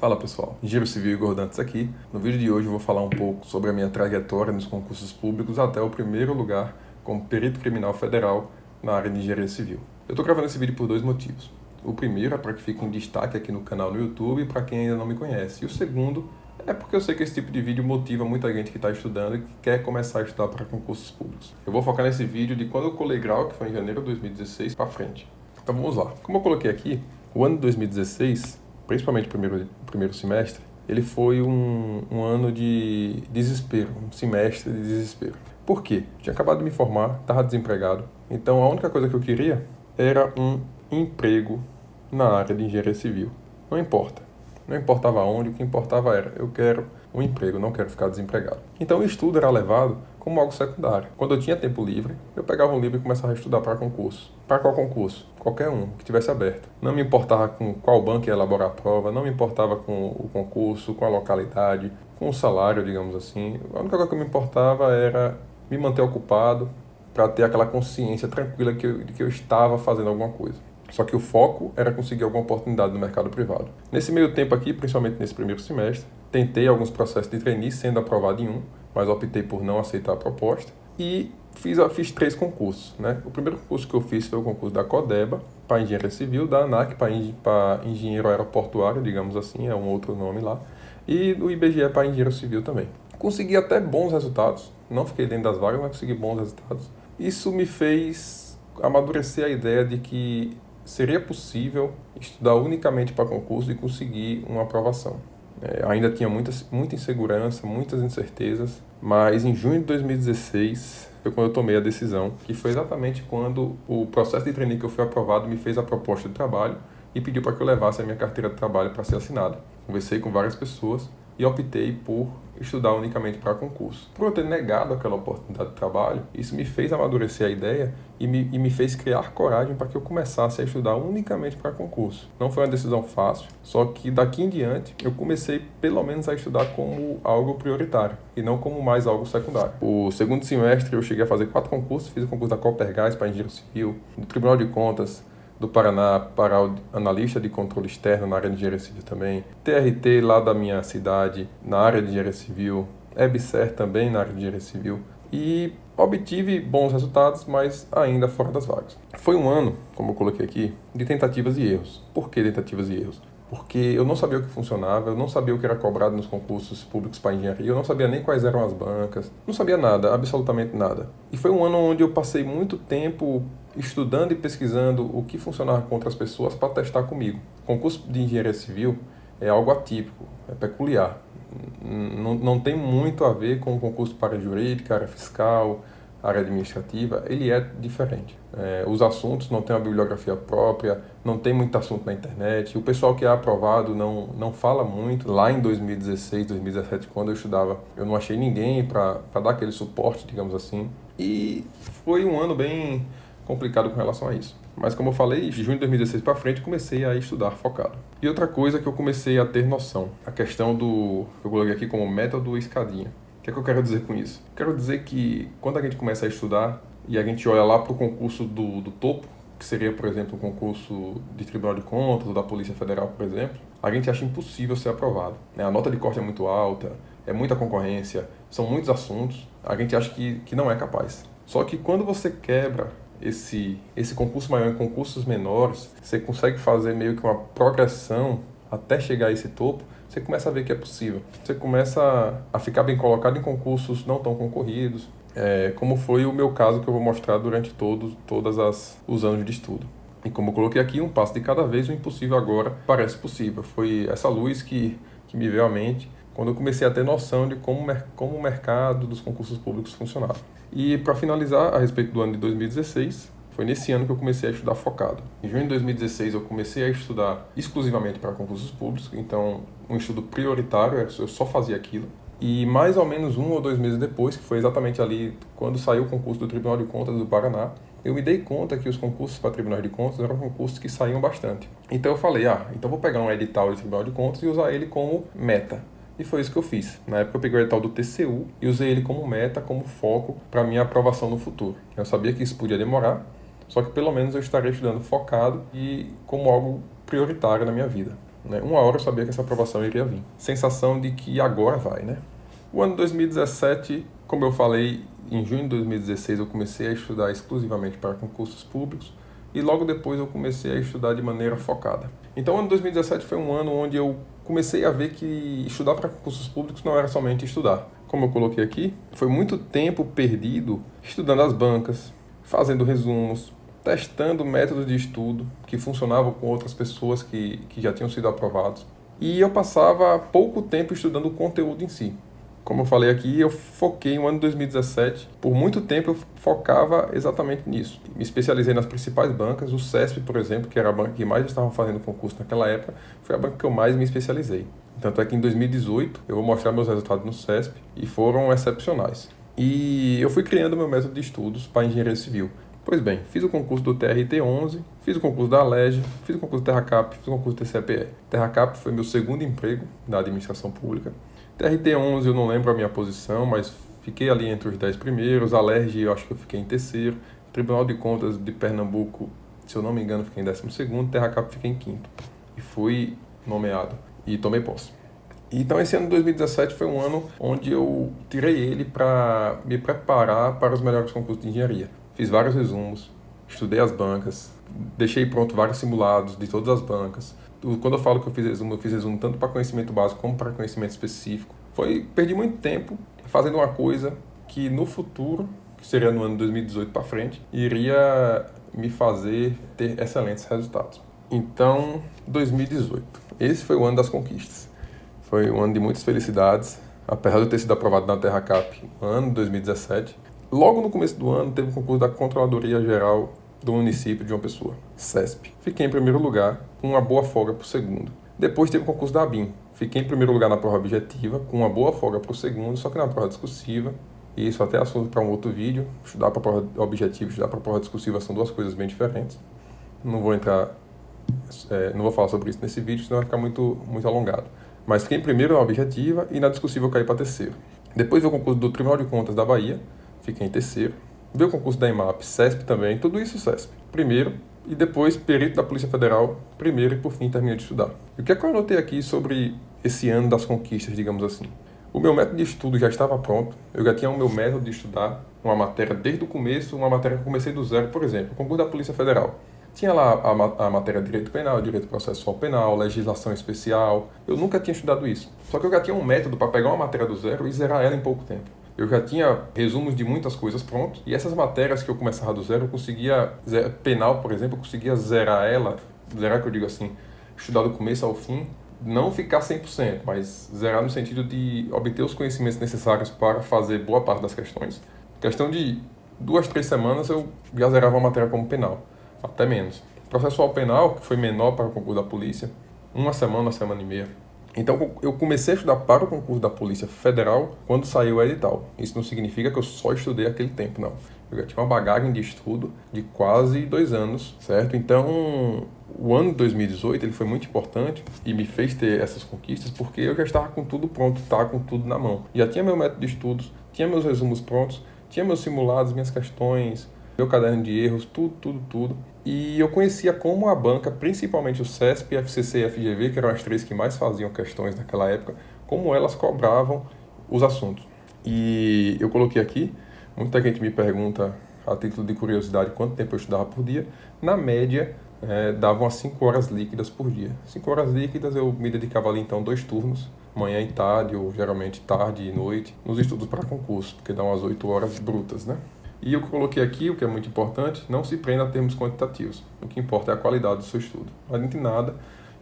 Fala pessoal, Engenheiro Civil Igor Dantas aqui. No vídeo de hoje eu vou falar um pouco sobre a minha trajetória nos concursos públicos até o primeiro lugar como perito criminal federal na área de engenharia civil. Eu estou gravando esse vídeo por dois motivos. O primeiro é para que fique em destaque aqui no canal no YouTube para quem ainda não me conhece. E o segundo é porque eu sei que esse tipo de vídeo motiva muita gente que está estudando e que quer começar a estudar para concursos públicos. Eu vou focar nesse vídeo de quando eu colei grau, que foi em janeiro de 2016, para frente. Então vamos lá. Como eu coloquei aqui, o ano de 2016... principalmente o primeiro semestre, ele foi um ano de desespero, um semestre de desespero. Por quê? Tinha acabado de me formar, estava desempregado, então a única coisa que eu queria era um emprego na área de engenharia civil. Não importa. Não importava onde, o que importava era, eu quero um emprego, não quero ficar desempregado. Então o estudo era levado como algo secundário. Quando eu tinha tempo livre, eu pegava um livro e começava a estudar para concurso. Para qual concurso? Qualquer um, que tivesse aberto. Não me importava com qual banco ia elaborar a prova, não me importava com o concurso, com a localidade, com o salário, digamos assim. A única coisa que me importava era me manter ocupado para ter aquela consciência tranquila de que eu estava fazendo alguma coisa. Só que o foco era conseguir alguma oportunidade no mercado privado. Nesse meio tempo aqui, principalmente nesse primeiro semestre, tentei alguns processos de trainee, sendo aprovado em um, mas optei por não aceitar a proposta. E fiz 3 concursos, né? O primeiro concurso que eu fiz foi o concurso da CODEBA, para engenharia civil, da ANAC, para engenheiro aeroportuário, digamos assim, é um outro nome lá, e do IBGE para engenheiro civil também. Consegui até bons resultados, não fiquei dentro das vagas, mas consegui bons resultados. Isso me fez amadurecer a ideia de que seria possível estudar unicamente para concurso e conseguir uma aprovação. Ainda tinha muita insegurança, muitas incertezas, mas em junho de 2016 foi quando eu tomei a decisão, que foi exatamente quando o processo de trainee que eu fui aprovado me fez a proposta de trabalho e pediu para que eu levasse a minha carteira de trabalho para ser assinada. Conversei com várias pessoas e optei por estudar unicamente para concurso. Por eu ter negado aquela oportunidade de trabalho, isso me fez amadurecer a ideia e me fez criar coragem para que eu começasse a estudar unicamente para concurso. Não foi uma decisão fácil, só que daqui em diante eu comecei pelo menos a estudar como algo prioritário e não como mais algo secundário. O segundo semestre eu cheguei a fazer 4 concursos, fiz o concurso da Copergás para engenheiro civil, do Tribunal de Contas do Paraná para o analista de controle externo na área de engenharia civil também, TRT lá da minha cidade na área de engenharia civil, EBSER também na área de engenharia civil e obtive bons resultados, mas ainda fora das vagas. Foi um ano, como eu coloquei aqui, de tentativas e erros. Por que tentativas e erros? Porque eu não sabia o que funcionava, eu não sabia o que era cobrado nos concursos públicos para engenharia, eu não sabia nem quais eram as bancas, não sabia nada, absolutamente nada. E foi um ano onde eu passei muito tempo estudando e pesquisando o que funcionava com outras pessoas para testar comigo. O concurso de engenharia civil é algo atípico, é peculiar. Não tem muito a ver com o concurso para área jurídica, área fiscal, área administrativa, ele é diferente. Os assuntos não têm uma bibliografia própria, não tem muito assunto na internet, o pessoal que é aprovado não fala muito. Lá em 2016, 2017, quando eu estudava, eu não achei ninguém para dar aquele suporte, digamos assim, e foi um ano bem complicado com relação a isso. Mas como eu falei, de junho de 2016 para frente, comecei a estudar focado. E outra coisa que eu comecei a ter noção, a questão do, eu coloquei aqui como método escadinha. O que é que eu quero dizer com isso? Quero dizer que quando a gente começa a estudar e a gente olha lá para o concurso do topo, que seria, por exemplo, o concurso de Tribunal de Contas ou da Polícia Federal, por exemplo, a gente acha impossível ser aprovado. A nota de corte é muito alta, é muita concorrência, são muitos assuntos, a gente acha que não é capaz. Só que quando você quebra esse concurso maior em concursos menores, você consegue fazer meio que uma progressão até chegar a esse topo, você começa a ver que é possível. Você começa a ficar bem colocado em concursos não tão concorridos, como foi o meu caso que eu vou mostrar durante todos os anos de estudo. E como eu coloquei aqui, um passo de cada vez, o impossível agora parece possível. Foi essa luz que me veio à mente quando eu comecei a ter noção de como o mercado dos concursos públicos funcionava. E para finalizar, a respeito do ano de 2016, foi nesse ano que eu comecei a estudar focado. Em junho de 2016 eu comecei a estudar exclusivamente para concursos públicos, então um estudo prioritário, eu só fazia aquilo. E mais ou menos 1 ou 2 meses depois, que foi exatamente ali quando saiu o concurso do Tribunal de Contas do Paraná, eu me dei conta que os concursos para Tribunal de Contas eram concursos que saíam bastante. Então eu falei, então vou pegar um edital de Tribunal de Contas e usar ele como meta. E foi isso que eu fiz. Na época eu peguei o edital do TCU e usei ele como meta, como foco para minha aprovação no futuro. Eu sabia que isso podia demorar, só que pelo menos eu estaria estudando focado e como algo prioritário na minha vida. né? Uma hora eu sabia que essa aprovação iria vir. Sensação de que agora vai, né? O ano 2017, como eu falei, em junho de 2016 eu comecei a estudar exclusivamente para concursos públicos e logo depois eu comecei a estudar de maneira focada. Então o ano 2017 foi um ano onde eu comecei a ver que estudar para concursos públicos não era somente estudar. Como eu coloquei aqui, foi muito tempo perdido estudando as bancas, fazendo resumos, testando métodos de estudo que funcionavam com outras pessoas que já tinham sido aprovados. E eu passava pouco tempo estudando o conteúdo em si. Como eu falei aqui, eu foquei no ano de 2017. Por muito tempo eu focava exatamente nisso. Me especializei nas principais bancas. O CESP, por exemplo, que era a banca que mais estavam fazendo concurso naquela época, foi a banca que eu mais me especializei. Tanto é que em 2018 eu vou mostrar meus resultados no CESP e foram excepcionais. E eu fui criando meu método de estudos para engenharia civil. Pois bem, fiz o concurso do TRT-11, fiz o concurso da Alerj, fiz o concurso do TerraCap, fiz o concurso do TCPE. TerraCap foi meu segundo emprego na administração pública. TRT-11 eu não lembro a minha posição, mas fiquei ali entre os 10 primeiros. Alerj eu acho que eu fiquei em terceiro. Tribunal de Contas de Pernambuco, se eu não me engano, fiquei em 12º. TerraCap fiquei em quinto. E fui nomeado e tomei posse. Então esse ano de 2017 foi um ano onde eu tirei ele para me preparar para os melhores concursos de engenharia. Fiz vários resumos, estudei as bancas, deixei pronto vários simulados de todas as bancas. Quando eu falo que eu fiz resumo tanto para conhecimento básico como para conhecimento específico. Perdi muito tempo fazendo uma coisa que no futuro, que seria no ano de 2018 para frente, iria me fazer ter excelentes resultados. Então, 2018. Esse foi o ano das conquistas. Foi um ano de muitas felicidades, apesar de eu ter sido aprovado na TerraCap no ano de 2017. Logo no começo do ano, teve o concurso da Controladoria Geral do município de João Pessoa, CESP. Fiquei em primeiro lugar, com uma boa folga para o segundo. Depois teve o concurso da ABIN. Fiquei em primeiro lugar na prova objetiva, com uma boa folga para o segundo, só que na prova discursiva. E isso até é assunto para um outro vídeo. Estudar para a prova objetiva e estudar para a prova discursiva são duas coisas bem diferentes. Não vou falar sobre isso nesse vídeo, senão vai ficar muito alongado. Mas fiquei em primeiro na objetiva e na discursiva eu caí para terceiro. Depois veio o concurso do Tribunal de Contas da Bahia, fiquei em terceiro. Veio o concurso da IMAP, CESP também, tudo isso CESP. Primeiro, e depois perito da Polícia Federal, primeiro e por fim terminei de estudar. E o que é que eu anotei aqui sobre esse ano das conquistas, digamos assim? O meu método de estudo já estava pronto, eu já tinha o meu método de estudar, uma matéria desde o começo, uma matéria que eu comecei do zero, por exemplo, o concurso da Polícia Federal. Tinha lá a matéria de Direito Penal, Direito Processual Penal, Legislação Especial. Eu nunca tinha estudado isso. Só que eu já tinha um método para pegar uma matéria do zero e zerar ela em pouco tempo. Eu já tinha resumos de muitas coisas prontos, e essas matérias que eu começava do zero, eu conseguia, penal, por exemplo, eu conseguia zerar ela, zerar que eu digo assim, estudar do começo ao fim, não ficar 100%, mas zerar no sentido de obter os conhecimentos necessários para fazer boa parte das questões. Questão de 2, 3 semanas eu já zerava a matéria como penal, até menos. Processual penal, que foi menor para o concurso da polícia, uma semana e meia. Então, eu comecei a estudar para o concurso da Polícia Federal quando saiu o edital. Isso não significa que eu só estudei aquele tempo, não. Eu já tinha uma bagagem de estudo de quase 2 anos, certo? Então, o ano de 2018 ele foi muito importante e me fez ter essas conquistas porque eu já estava com tudo pronto, estava com tudo na mão. Já tinha meu método de estudos, tinha meus resumos prontos, tinha meus simulados, minhas questões, meu caderno de erros, tudo. E eu conhecia como a banca, principalmente o CESP, FCC e FGV, que eram as 3 que mais faziam questões naquela época, como elas cobravam os assuntos. E eu coloquei aqui, muita gente me pergunta, a título de curiosidade, quanto tempo eu estudava por dia. Na média, davam as 5 horas líquidas por dia. 5 horas líquidas eu me dedicava ali então 2 turnos, manhã e tarde, ou geralmente tarde e noite, nos estudos para concurso, porque dá umas 8 horas brutas, né? E o que eu coloquei aqui, o que é muito importante, não se prenda a termos quantitativos. O que importa é a qualidade do seu estudo. Não adianta nada.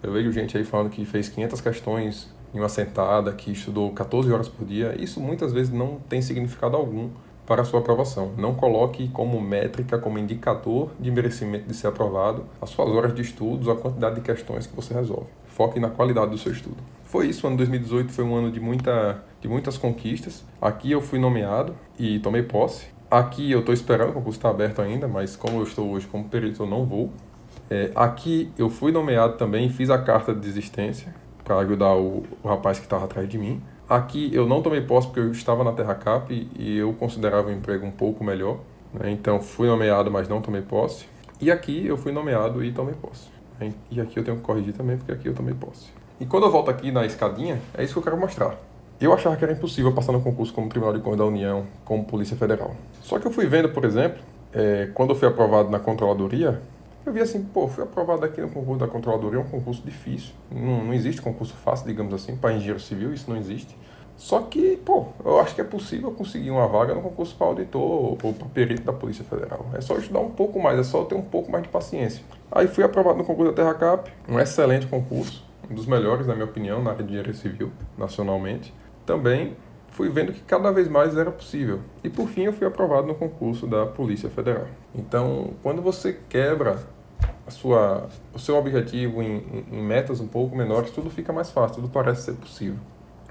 Eu vejo gente aí falando que fez 500 questões em uma sentada, que estudou 14 horas por dia. Isso muitas vezes não tem significado algum para a sua aprovação. Não coloque como métrica, como indicador de merecimento de ser aprovado as suas horas de estudos, a quantidade de questões que você resolve. Foque na qualidade do seu estudo. Foi isso, o ano 2018 foi um ano de muitas conquistas. Aqui eu fui nomeado e tomei posse. Aqui eu estou esperando, o concurso está aberto ainda, mas como eu estou hoje como perito, eu não vou. Aqui eu fui nomeado também, fiz a carta de desistência para ajudar o rapaz que estava atrás de mim. Aqui eu não tomei posse porque eu estava na TerraCap e eu considerava o emprego um pouco melhor, né? Então fui nomeado, mas não tomei posse. E aqui eu fui nomeado e tomei posse. E aqui eu tenho que corrigir também, porque aqui eu tomei posse. E quando eu volto aqui na escadinha, é isso que eu quero mostrar. Eu achava que era impossível passar no concurso como Tribunal de Contas da União, como Polícia Federal. Só que eu fui vendo, por exemplo, quando eu fui aprovado na Controladoria, eu vi assim, fui aprovado aqui no concurso da Controladoria, é um concurso difícil. Não existe concurso fácil, digamos assim, para engenheiro civil, isso não existe. Só que, eu acho que é possível conseguir uma vaga no concurso para auditor ou para perito da Polícia Federal. É só estudar um pouco mais, é só ter um pouco mais de paciência. Aí fui aprovado no concurso da TerraCap, um excelente concurso, um dos melhores, na minha opinião, na área de engenharia civil, nacionalmente. Também fui vendo que cada vez mais era possível. E por fim eu fui aprovado no concurso da Polícia Federal. Então, quando você quebra o seu objetivo em metas um pouco menores, tudo fica mais fácil, tudo parece ser possível.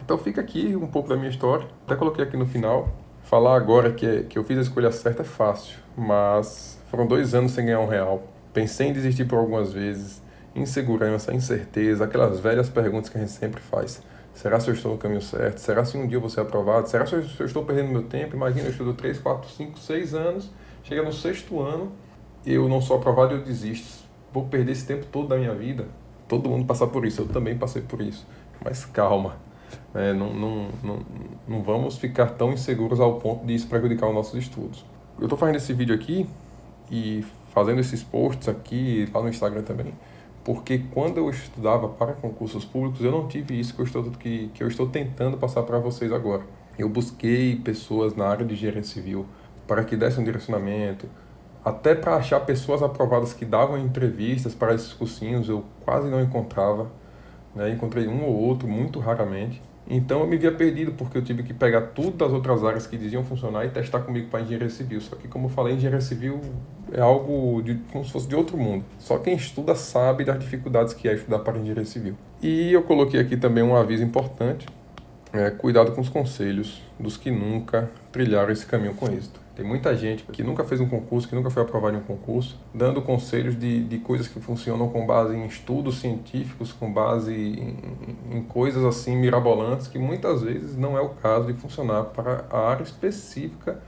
Então fica aqui um pouco da minha história, até coloquei aqui no final. Falar agora que eu fiz a escolha certa é fácil, mas foram 2 anos sem ganhar R$1. Pensei em desistir por algumas vezes, insegurança, incerteza, aquelas velhas perguntas que a gente sempre faz. Será se eu estou no caminho certo? Será se um dia eu vou ser aprovado? Será se eu estou perdendo meu tempo? Imagina, eu estudo 3, 4, 5, 6 anos, chega no 6º ano, eu não sou aprovado e eu desisto. Vou perder esse tempo todo da minha vida? Todo mundo passa por isso, eu também passei por isso. Mas calma, não vamos ficar tão inseguros ao ponto de isso prejudicar os nossos estudos. Eu estou fazendo esse vídeo aqui e fazendo esses posts aqui, lá no Instagram também, porque quando eu estudava para concursos públicos, eu não tive isso que eu estou tentando passar para vocês agora. Eu busquei pessoas na área de engenharia civil para que dessem um direcionamento, até para achar pessoas aprovadas que davam entrevistas para esses cursinhos, eu quase não encontrava, né? Encontrei um ou outro, muito raramente. Então eu me via perdido, porque eu tive que pegar tudo das outras áreas que diziam funcionar e testar comigo para engenharia civil. Só que, como eu falei, engenharia civil é algo como se fosse de outro mundo. Só quem estuda sabe das dificuldades que é estudar para engenharia civil. E eu coloquei aqui também um aviso importante. Cuidado com os conselhos dos que nunca trilharam esse caminho com êxito. Tem muita gente que nunca fez um concurso, que nunca foi aprovado em um concurso, dando conselhos de coisas que funcionam com base em estudos científicos, com base em coisas assim mirabolantes, que muitas vezes não é o caso de funcionar para a área específica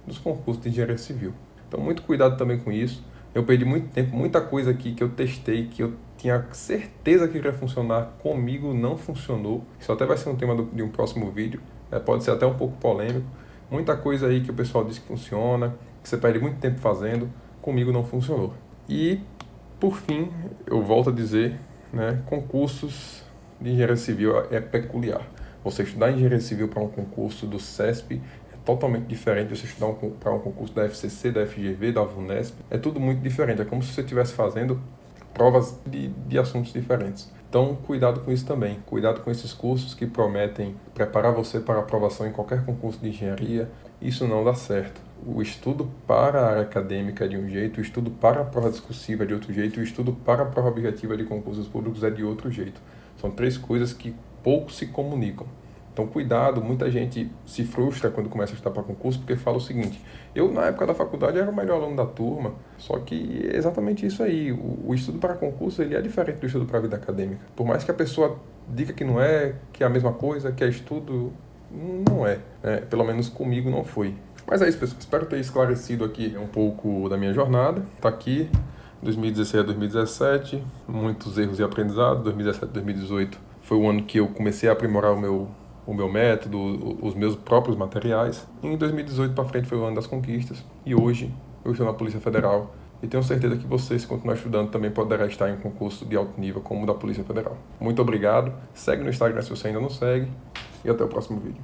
dos concursos de engenharia civil. Então, muito cuidado também com isso. Eu perdi muito tempo, muita coisa aqui que eu testei, que eu tinha certeza que iria funcionar, comigo não funcionou. Isso até vai ser um tema de um próximo vídeo, pode ser até um pouco polêmico. Muita coisa aí que o pessoal diz que funciona, que você perde muito tempo fazendo, comigo não funcionou. E, por fim, eu volto a dizer, concursos de engenharia civil é peculiar. Você estudar engenharia civil para um concurso do CESP totalmente diferente de você estudar para um concurso da FCC, da FGV, da VUNESP. É tudo muito diferente, é como se você estivesse fazendo provas de assuntos diferentes. Então, cuidado com isso também. Cuidado com esses cursos que prometem preparar você para aprovação em qualquer concurso de engenharia. Isso não dá certo. O estudo para a área acadêmica é de um jeito, o estudo para a prova discursiva é de outro jeito, o estudo para a prova objetiva de concursos públicos é de outro jeito. São 3 coisas que pouco se comunicam. Então, cuidado, muita gente se frustra quando começa a estudar para concurso, porque fala o seguinte: eu, na época da faculdade, era o melhor aluno da turma, só que é exatamente isso aí. O estudo para concurso ele é diferente do estudo para a vida acadêmica. Por mais que a pessoa diga que não é, que é a mesma coisa, que é estudo, não é. Pelo menos comigo não foi. Mas é isso, pessoal. Espero ter esclarecido aqui um pouco da minha jornada. Está aqui, 2016 a 2017, muitos erros e aprendizados. 2017 a 2018 foi o ano que eu comecei a aprimorar o meu método, os meus próprios materiais. E em 2018 para frente foi o ano das conquistas. E hoje eu estou na Polícia Federal. E tenho certeza que você, se continuar estudando, também poderá estar em um concurso de alto nível como o da Polícia Federal. Muito obrigado. Segue no Instagram se você ainda não segue. E até o próximo vídeo.